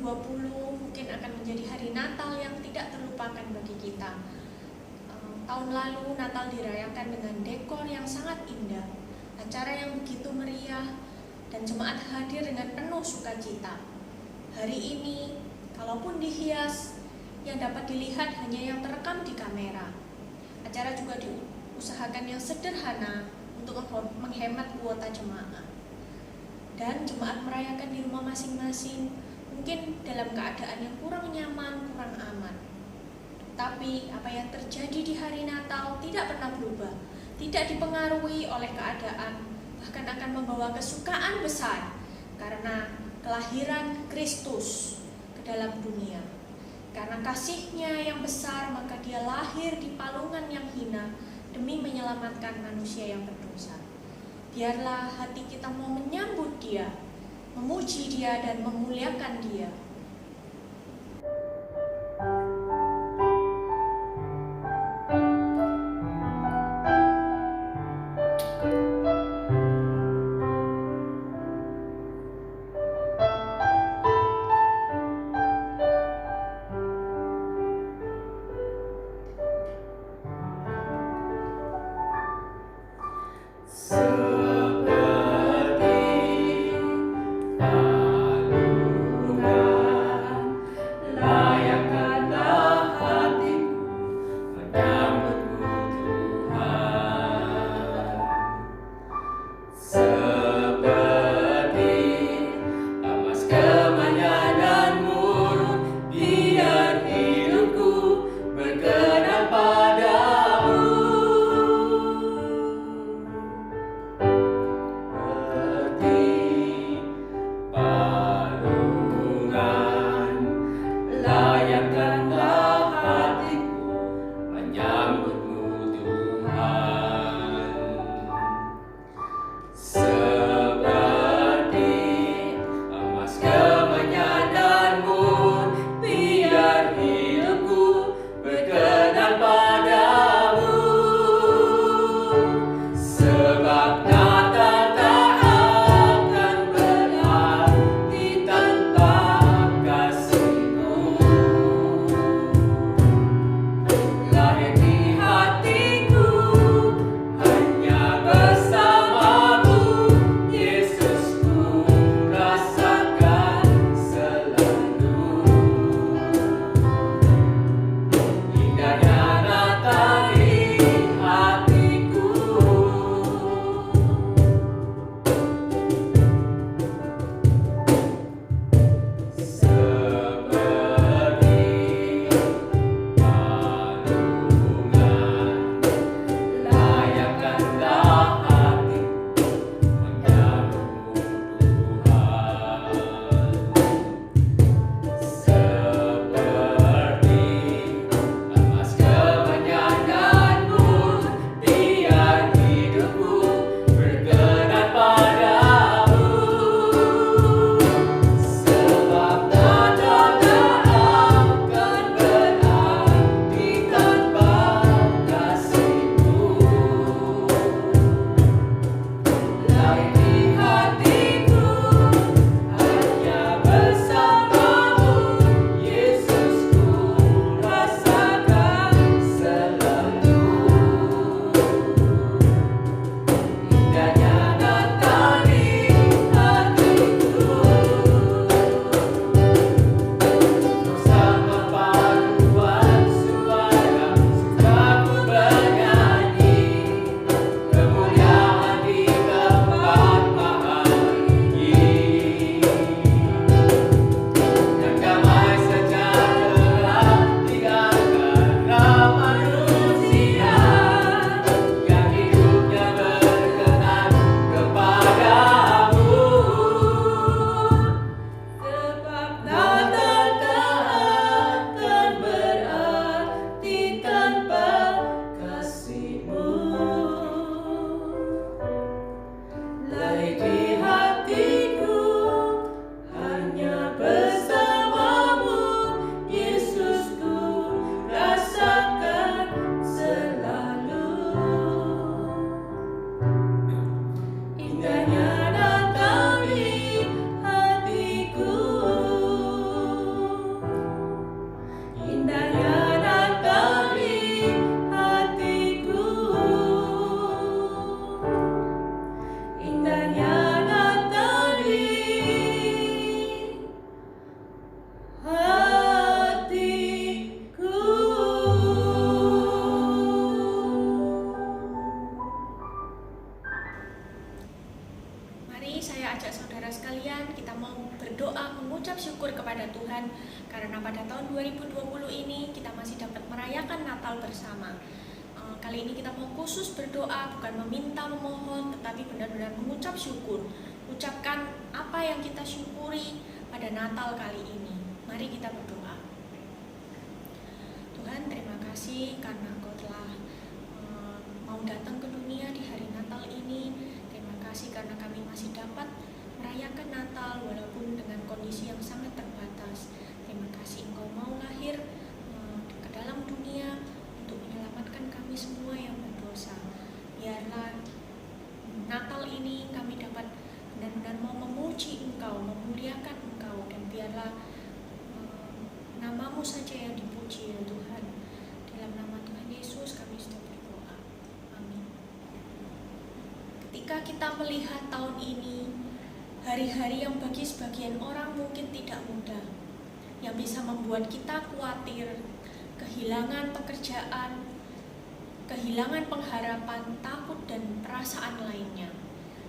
2020 mungkin akan menjadi hari Natal yang tidak terlupakan bagi kita. Tahun lalu Natal dirayakan dengan dekor yang sangat indah, acara yang begitu meriah, dan jemaat hadir dengan penuh sukacita. Hari ini, kalaupun dihias, yang dapat dilihat hanya yang terekam di kamera. Acara juga diusahakan yang sederhana untuk menghemat kuota jemaat. Dan jemaat merayakan di rumah masing-masing, mungkin dalam keadaan yang kurang nyaman, kurang aman. Tapi apa yang terjadi di hari Natal tidak pernah berubah, tidak dipengaruhi oleh keadaan, bahkan akan membawa kesukaan besar karena kelahiran Kristus ke dalam dunia. Karena kasih-Nya yang besar, maka Dia lahir di palungan yang hina demi menyelamatkan manusia yang berdosa. Biarlah hati kita mau menyambut Dia, memuji Dia dan memuliakan Dia. Seperti palungan mau berdoa, mengucap syukur kepada Tuhan karena pada tahun 2020 ini kita masih dapat merayakan Natal bersama. Kali ini kita mau khusus berdoa, bukan meminta, memohon, tetapi benar-benar mengucap syukur. Ucapkan apa yang kita syukuri pada Natal kali ini. Mari kita berdoa. Tuhan, terima kasih karena Engkau telah mau datang ke dunia di hari Natal ini. Terima kasih karena kami masih dapat merayakan Natal walaupun dengan kondisi yang sangat terbatas. Terima kasih Engkau mau lahir ke dalam dunia untuk menyelamatkan kami semua yang berdosa. Biarlah Natal ini kami dapat benar-benar mau memuji Engkau, memuliakan Engkau, dan biarlah nama-Mu saja yang dipuji ya Tuhan. Dalam nama Tuhan Yesus kami sudah berdoa. Amin. Ketika kita melihat tahun ini, hari-hari yang bagi sebagian orang mungkin tidak mudah, yang bisa membuat kita khawatir, kehilangan pekerjaan, kehilangan pengharapan, takut, dan perasaan lainnya.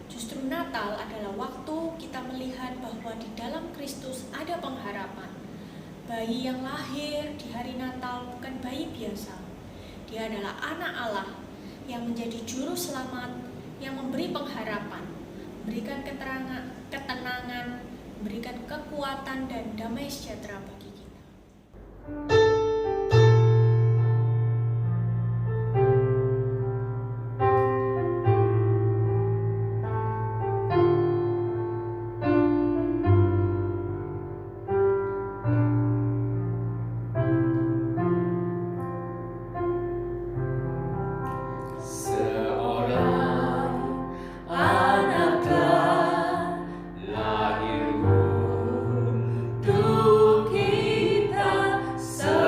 Justru Natal adalah waktu kita melihat bahwa di dalam Kristus ada pengharapan. Bayi yang lahir di hari Natal bukan bayi biasa. Dia adalah anak Allah yang menjadi juru selamat, yang memberi pengharapan, memberikan ketenangan, memberikan kekuatan dan damai sejahtera bagi kita. So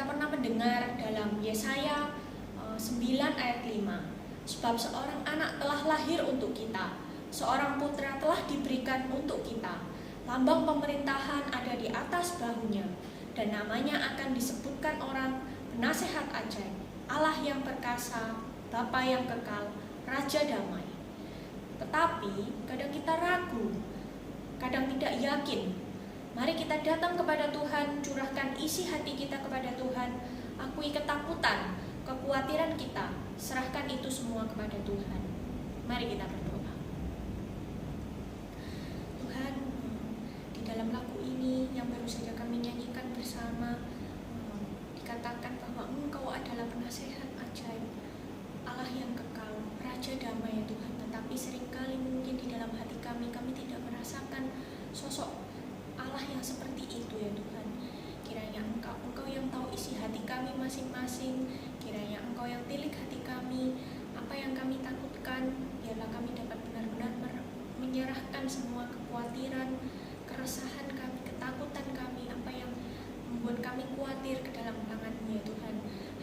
Kita pernah mendengar dalam Yesaya 9 ayat 5, sebab seorang anak telah lahir untuk kita, seorang putra telah diberikan untuk kita. Lambang pemerintahan ada di atas bahunya, dan namanya akan disebutkan orang Penasehat Ajaib, Allah yang perkasa, Bapa yang kekal, Raja damai. Tetapi kadang kita ragu, kadang tidak yakin. Mari kita datang kepada Tuhan, curahkan isi hati kita kepada Tuhan, akui ketakutan, kekhawatiran kita, serahkan itu semua kepada Tuhan. Mari kita berdoa. Tuhan, di dalam lagu ini yang baru saja kami nyanyikan bersama, dikatakan bahwa Engkau adalah penasehat ajaib, Allah yang kekal, Raja damai ya Tuhan. Tetapi seringkali mungkin di dalam hati kami tidak merasakan sosok Allah yang seperti itu ya Tuhan. Kiranya Engkau yang tahu isi hati kami masing-masing, kiranya Engkau yang tilik hati kami, apa yang kami takutkan, biarlah kami dapat benar-benar menyerahkan semua kekhawatiran, keresahan kami, ketakutan kami, apa yang membuat kami khawatir ke dalam tangan-Mu ya Tuhan.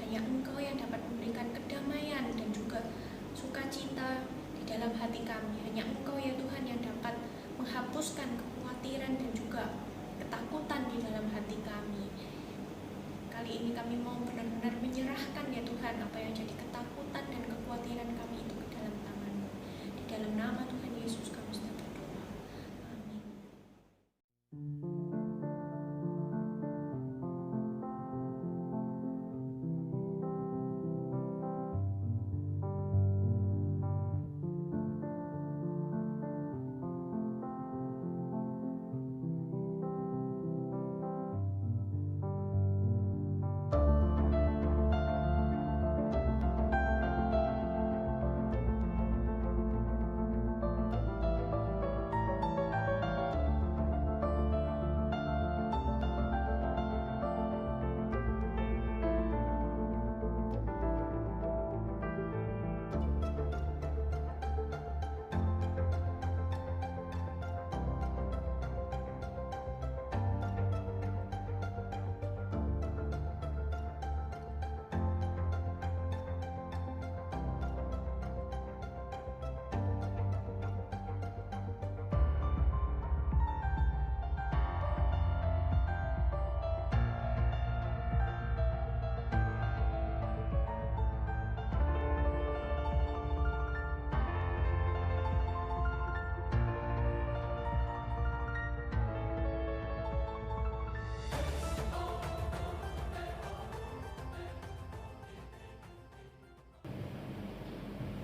Hanya Engkau yang dapat memberikan kedamaian dan juga sukacita di dalam hati kami. Hanya Engkau ya Tuhan yang dapat menghapuskan kekhawatiran dan juga ketakutan di dalam hati kami. Kali ini kami mau benar-benar menyerahkan ya Tuhan apa yang jadi ketakutan dan kekhawatiran kami itu ke dalam tangan-Mu. Di dalam nama Tuhan Yesus kami sudah berdoa. Amin.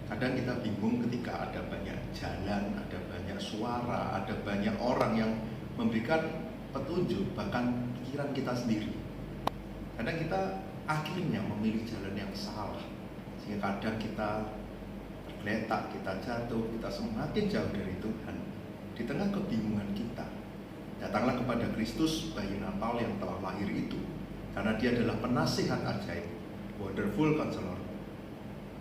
Kadang kita bingung ketika ada banyak jalan, ada banyak suara, ada banyak orang yang memberikan petunjuk, bahkan pikiran kita sendiri. Kadang kita akhirnya memilih jalan yang salah, sehingga kadang kita tergeletak, kita jatuh, kita semakin jauh dari Tuhan. Di tengah kebingungan kita, datanglah kepada Kristus, bayi Natal yang telah lahir itu, karena Dia adalah penasihat ajaib, wonderful counselor.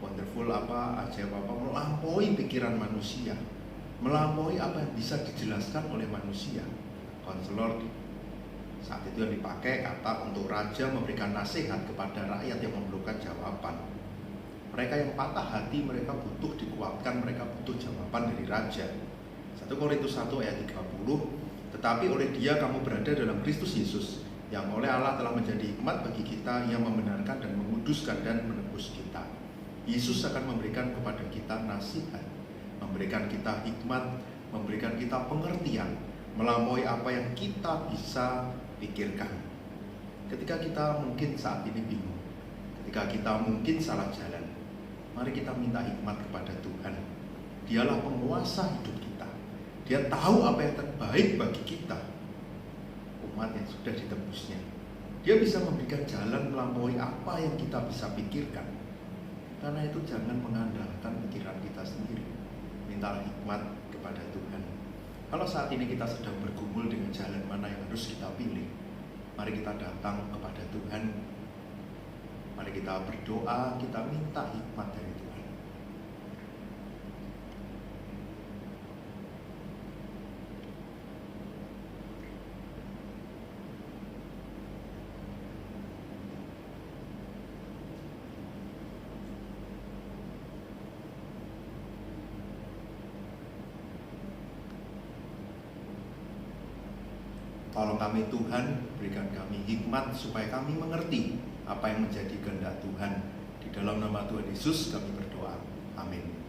Wonderful apa, ajaib apa, melampaui pikiran manusia, melampaui apa yang bisa dijelaskan oleh manusia. Konselor saat itu yang dipakai kata untuk raja memberikan nasihat kepada rakyat yang memerlukan jawaban. Mereka yang patah hati, mereka butuh dikuatkan, mereka butuh jawaban dari raja. 1 Korintus 1 ayat 30, tetapi oleh Dia kamu berada dalam Kristus Yesus, yang oleh Allah telah menjadi hikmat bagi kita, yang membenarkan dan menguduskan dan menebus kita. Yesus akan memberikan kepada kita nasihat, memberikan kita hikmat, memberikan kita pengertian, melampaui apa yang kita bisa pikirkan. Ketika kita mungkin saat ini bingung, ketika kita mungkin salah jalan, mari kita minta hikmat kepada Tuhan. Dialah penguasa hidup kita. Dia tahu apa yang terbaik bagi kita, umat yang sudah ditebusnya. Dia bisa memberikan jalan melampaui apa yang kita bisa pikirkan. Karena itu jangan mengandalkan pikiran kita sendiri. Mintalah hikmat kepada Tuhan. Kalau saat ini kita sedang bergumul dengan jalan mana yang harus kita pilih, mari kita datang kepada Tuhan. Mari kita berdoa, kita minta hikmat dari Tuhan. Tolong kami Tuhan, berikan kami hikmat supaya kami mengerti apa yang menjadi kehendak Tuhan. Di dalam nama Tuhan Yesus kami berdoa. Amin.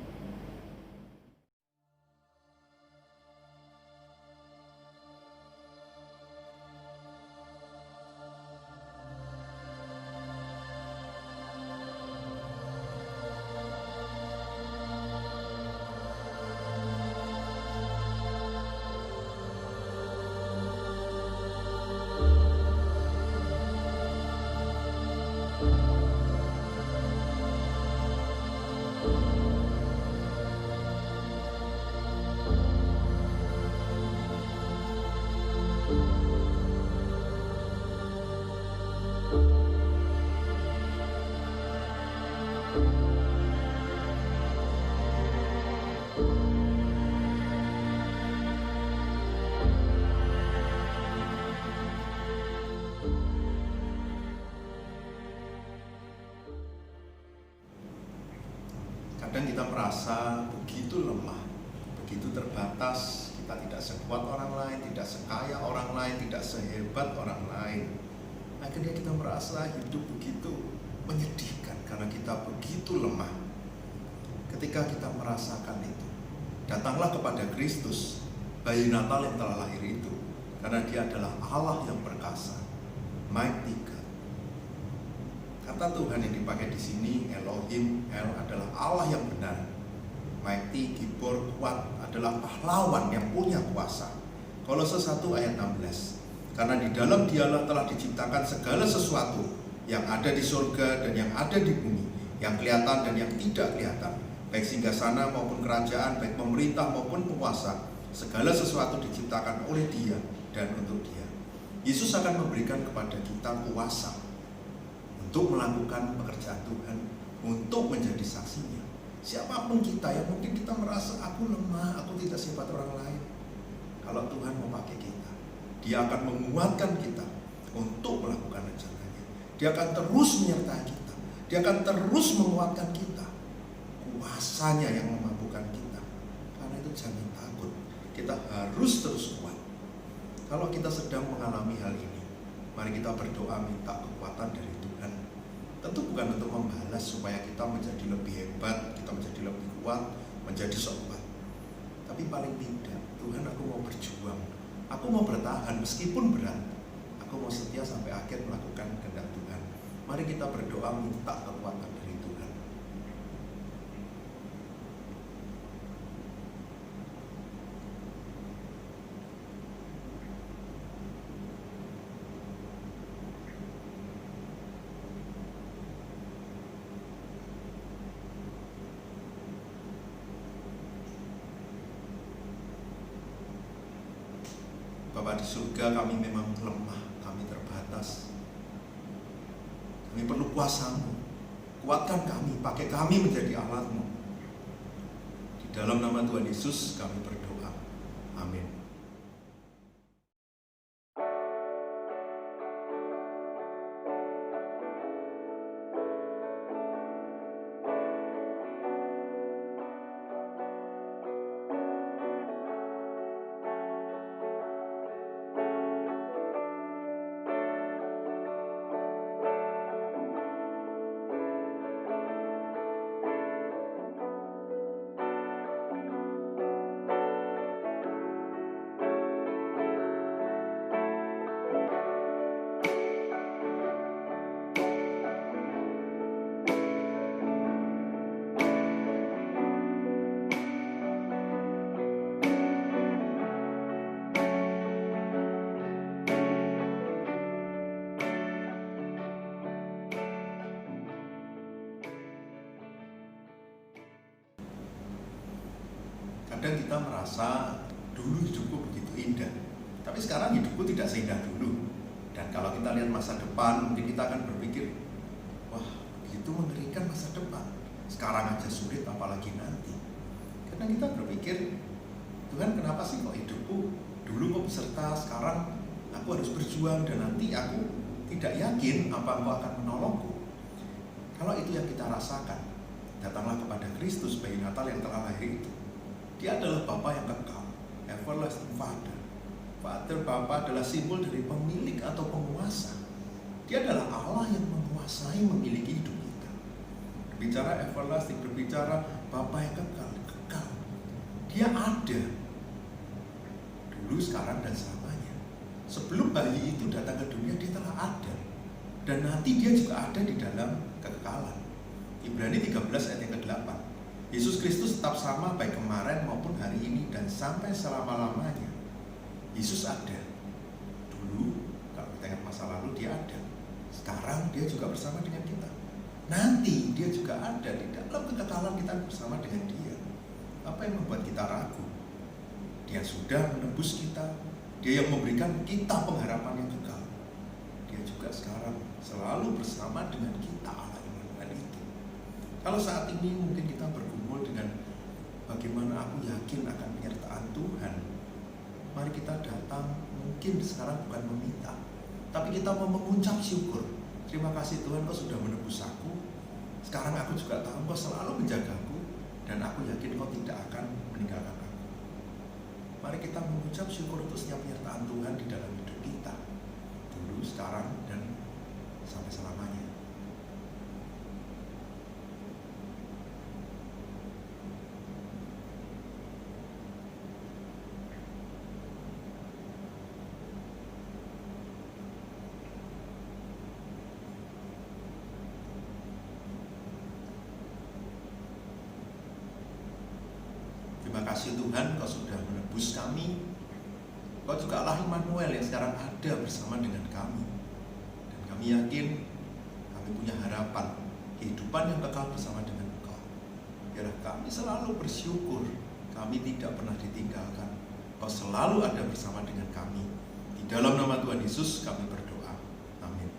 Kadang kita merasa begitu lemah, begitu terbatas, kita tidak sekuat orang lain, tidak sekaya orang lain, tidak sehebat orang lain. Akhirnya kita merasa hidup begitu menyedihkan karena kita begitu lemah. Ketika kita merasakan itu, datanglah kepada Kristus, bayi Natal yang telah lahir itu, karena Dia adalah Allah yang perkasa, Mighty God. Kata Tuhan yang dipakai di sini, Elohim, El adalah Allah yang benar. Mighty, Gibor, kuat, adalah pahlawan yang punya kuasa. Kolose 1 ayat 16. Karena di dalam Dialah telah diciptakan segala sesuatu yang ada di surga dan yang ada di bumi, yang kelihatan dan yang tidak kelihatan, baik singgasana maupun kerajaan, baik pemerintah maupun penguasa. Segala sesuatu diciptakan oleh Dia dan untuk Dia. Yesus akan memberikan kepada kita kuasa untuk melakukan pekerjaan Tuhan, untuk menjadi saksinya. Siapapun kita yang mungkin kita merasa aku lemah, aku tidak sehebat orang lain. Kalau Tuhan mau pakai kita, Dia akan menguatkan kita untuk melakukan rencananya. Dia akan terus menyertai kita. Dia akan terus menguatkan kita. Kuasanya yang memampukan kita. Karena itu jangan takut. Kita harus terus kuat. Kalau kita sedang mengalami hal ini, mari kita berdoa minta kekuatan dari Tuhan. Tentu bukan untuk membalas supaya kita menjadi lebih hebat, kita menjadi lebih kuat, menjadi sok-kuat. Tapi paling tidak, Tuhan, aku mau berjuang, aku mau bertahan meskipun berat. Aku mau setia sampai akhir melakukan kehendak Tuhan. Mari kita berdoa minta kekuatan dari Tuhan. Bapa di surga, kami memang lemah, kami terbatas. Kami perlu kuasa-Mu. Kuatkan kami, pakai kami menjadi alat-Mu. Di dalam nama Tuhan Yesus kami berdoa. Amin. Kadang kita merasa dulu hidupku begitu indah, tapi sekarang hidupku tidak seindah dulu. Dan kalau kita lihat masa depan, mungkin kita akan berpikir, wah, begitu mengerikan masa depan. Sekarang aja sulit, apalagi nanti. Kadang kita berpikir, Tuhan, kenapa sih kok hidupku dulu kok beserta, sekarang aku harus berjuang dan nanti aku tidak yakin apa Engkau akan menolongku. Kalau itu yang kita rasakan, datanglah kepada Kristus, bayi Natal yang telah lahir itu. Dia adalah Bapa yang kekal, everlasting Father, Father, Bapa adalah simbol dari pemilik atau penguasa. Dia adalah Allah yang menguasai, memiliki hidup kita. Berbicara everlasting, berbicara Bapa yang kekal. Dia ada dulu, sekarang, dan selamanya. Sebelum bayi itu datang ke dunia, dia telah ada. Dan nanti dia juga ada di dalam kekekalan. Ibrani 13 ayat yang ke-8. Yesus Kristus tetap sama baik kemarin maupun hari ini dan sampai selama-lamanya. Yesus ada. Dulu, kalau kita ingat masa lalu, dia ada. Sekarang dia juga bersama dengan kita. Nanti dia juga ada di dalam kekekalan kita bersama dengan dia. Apa yang membuat kita ragu? Dia sudah menebus kita. Dia yang memberikan kita pengharapan yang kekal. Dia juga sekarang selalu bersama dengan kita, Allah Immanuel itu. Kalau saat ini mungkin kita bergumul dengan bagaimana aku yakin akan penyertaan Tuhan, mari kita datang, mungkin sekarang bukan meminta, tapi kita mau mengucap syukur. Terima kasih Tuhan, Kau sudah menebus aku. Sekarang aku juga tahu Kau selalu menjagaku, dan aku yakin Kau tidak akan meninggalkan aku. Mari kita mengucap syukur untuk setiap penyertaan Tuhan di dalam hidup kita, dulu, sekarang, dan sampai selamanya. Terima kasih Tuhan, Kau sudah menebus kami. Kau juga Allah Immanuel yang sekarang ada bersama dengan kami. Dan kami yakin kami punya harapan kehidupan yang kekal bersama dengan Engkau. Biarlah kami selalu bersyukur, kami tidak pernah ditinggalkan. Kau selalu ada bersama dengan kami. Di dalam nama Tuhan Yesus kami berdoa. Amin.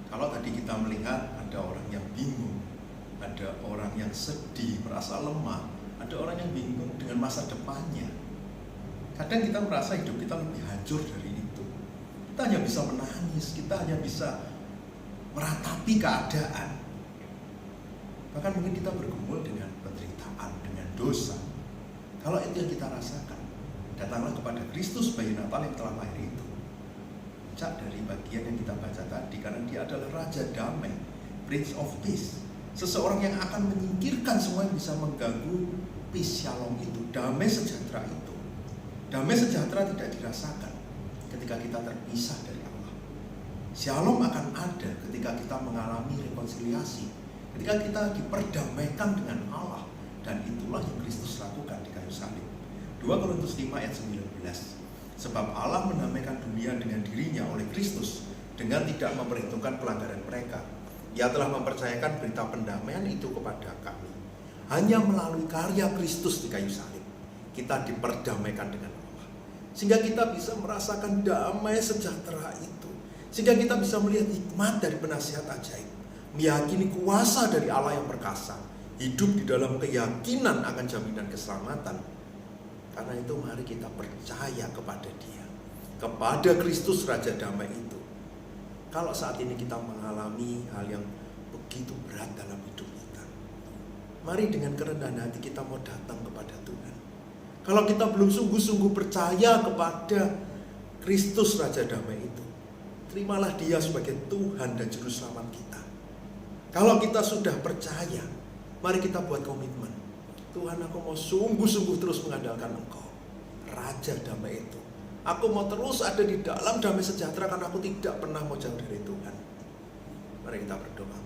Kalau tadi kita melihat ada orang yang bingung, ada orang yang sedih, merasa lemah, ada orang yang bingung dengan masa depannya. Kadang kita merasa hidup kita lebih hancur dari itu. Kita hanya bisa menangis, kita hanya bisa meratapi keadaan. Bahkan mungkin kita bergumul dengan penderitaan, dengan dosa. Kalau itu yang kita rasakan, datanglah kepada Kristus bayi Natal yang telah lahir itu. Dari bagian yang kita baca tadi, karena dia adalah Raja Damai, Prince of Peace, seseorang yang akan menyingkirkan semua yang bisa mengganggu peace, shalom itu, damai sejahtera itu. Damai sejahtera tidak dirasakan ketika kita terpisah dari Allah. Shalom akan ada ketika kita mengalami rekonsiliasi, ketika kita diperdamaikan dengan Allah, dan itulah yang Kristus lakukan di kayu salib. 2 Korintus 5 ayat 19. Sebab Allah mendamaikan dunia dengan dirinya oleh Kristus dengan tidak memperhitungkan pelanggaran mereka. Ia telah mempercayakan berita pendamaian itu kepada kami. Hanya melalui karya Kristus di kayu salib kita diperdamaikan dengan Allah. Sehingga kita bisa merasakan damai sejahtera itu. Sehingga kita bisa melihat hikmat dari penasihat ajaib. Meyakini kuasa dari Allah yang perkasa. Hidup di dalam keyakinan akan jaminan keselamatan. Karena itu mari kita percaya kepada Dia, kepada Kristus Raja Damai itu. Kalau saat ini kita mengalami hal yang begitu berat dalam hidup kita, mari dengan kerendahan hati kita mau datang kepada Tuhan. Kalau kita belum sungguh-sungguh percaya kepada Kristus Raja Damai itu, terimalah Dia sebagai Tuhan dan Juru Selamat kita. Kalau kita sudah percaya, mari kita buat komitmen. Tuhan, aku mau sungguh-sungguh terus mengandalkan Engkau, Raja Damai itu. Aku mau terus ada di dalam damai sejahtera karena aku tidak pernah mau jauh dari Tuhan. Mari kita berdoa.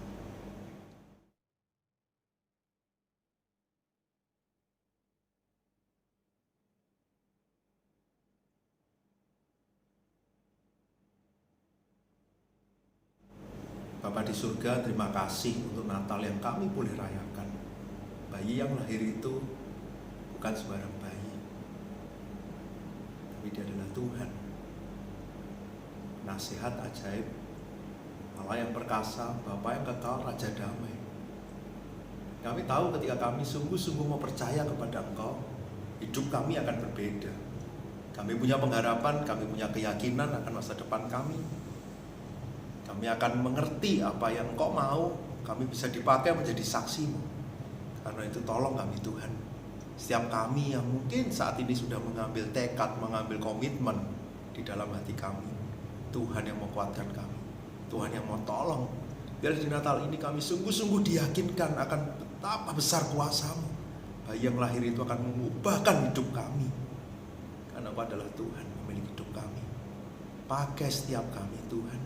Bapa di surga, terima kasih untuk Natal yang kami boleh rayakan. Bayi yang lahir itu bukan sembarang bayi, tapi dia adalah Tuhan, nasihat ajaib, Allah yang perkasa, Bapa yang kekal, Raja damai. Kami tahu ketika kami sungguh-sungguh mau percaya kepada Engkau, hidup kami akan berbeda. Kami punya pengharapan, kami punya keyakinan akan masa depan kami. Kami akan mengerti apa yang Engkau mau, kami bisa dipakai menjadi saksi-Mu. Karena itu tolong kami Tuhan. Setiap kami yang mungkin saat ini sudah mengambil tekad, mengambil komitmen di dalam hati kami, Tuhan yang mau kuatkan kami, Tuhan yang mau tolong. Biar di Natal ini kami sungguh-sungguh diyakinkan akan betapa besar kuasa-Mu. Bayi yang lahir itu akan mengubahkan hidup kami. Karena Engkau adalah Tuhan pemilik hidup kami. Pakai setiap kami Tuhan.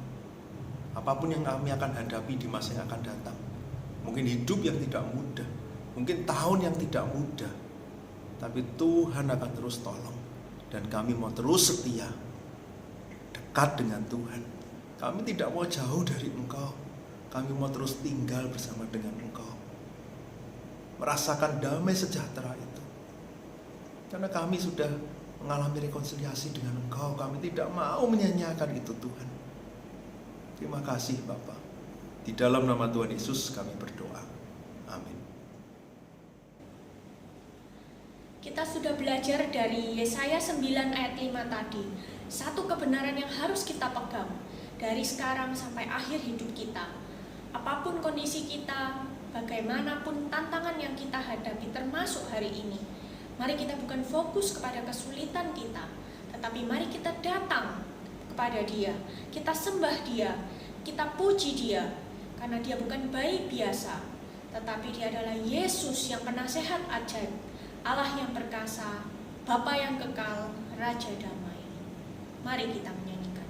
Apapun yang kami akan hadapi di masa yang akan datang. Mungkin hidup yang tidak mudah, mungkin tahun yang tidak mudah, tapi Tuhan akan terus tolong. Dan kami mau terus setia, dekat dengan Tuhan. Kami tidak mau jauh dari Engkau. Kami mau terus tinggal bersama dengan Engkau, merasakan damai sejahtera itu. Karena kami sudah mengalami rekonsiliasi dengan Engkau. Kami tidak mau menyanyiakan itu Tuhan. Terima kasih Bapa. Di dalam nama Tuhan Yesus kami berdoa. Amin. Kita sudah belajar dari Yesaya 9 ayat 5 tadi. Satu kebenaran yang harus kita pegang dari sekarang sampai akhir hidup kita. Apapun kondisi kita, bagaimanapun tantangan yang kita hadapi termasuk hari ini, mari kita bukan fokus kepada kesulitan kita, tetapi mari kita datang kepada Dia, kita sembah Dia, kita puji Dia, karena Dia bukan bayi biasa, tetapi Dia adalah Yesus yang penasehat ajaib, Allah yang perkasa, Bapa yang kekal, Raja damai. Mari kita menyanyikan.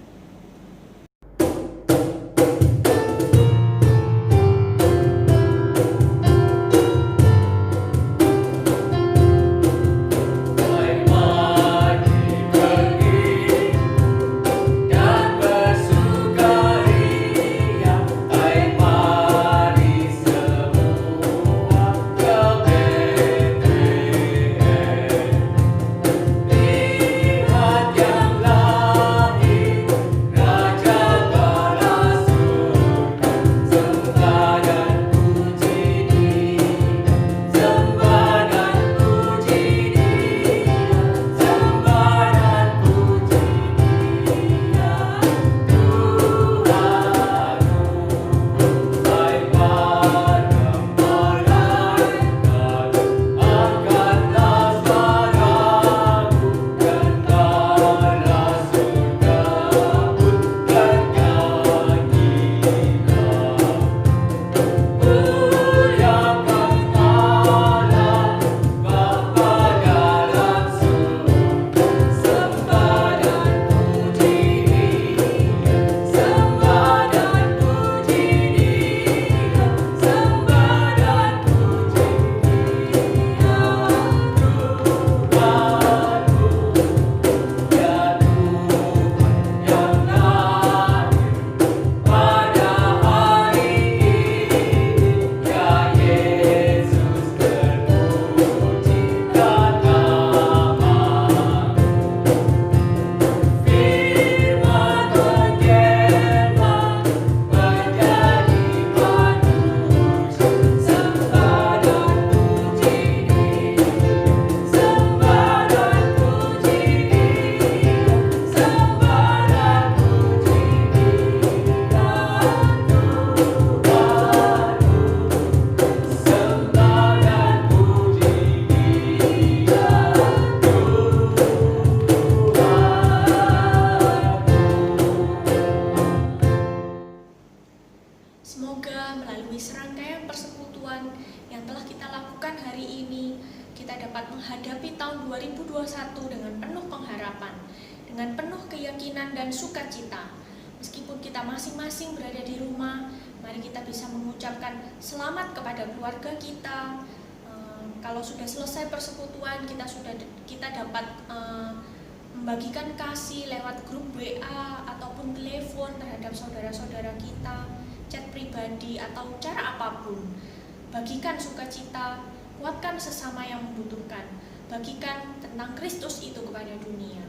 Semoga melalui serangkaian persekutuan yang telah kita lakukan hari ini, kita dapat menghadapi tahun 2021 dengan penuh pengharapan, dengan penuh keyakinan dan sukacita. Meskipun kita masing-masing berada di rumah, mari kita bisa mengucapkan selamat kepada keluarga kita. Kalau sudah selesai persekutuan, kita dapat membagikan kasih lewat grup WA ataupun telepon terhadap saudara-saudara kita. chat pribadi, atau cara apapun. Bagikan sukacita, kuatkan sesama yang membutuhkan, bagikan tentang Kristus itu kepada dunia.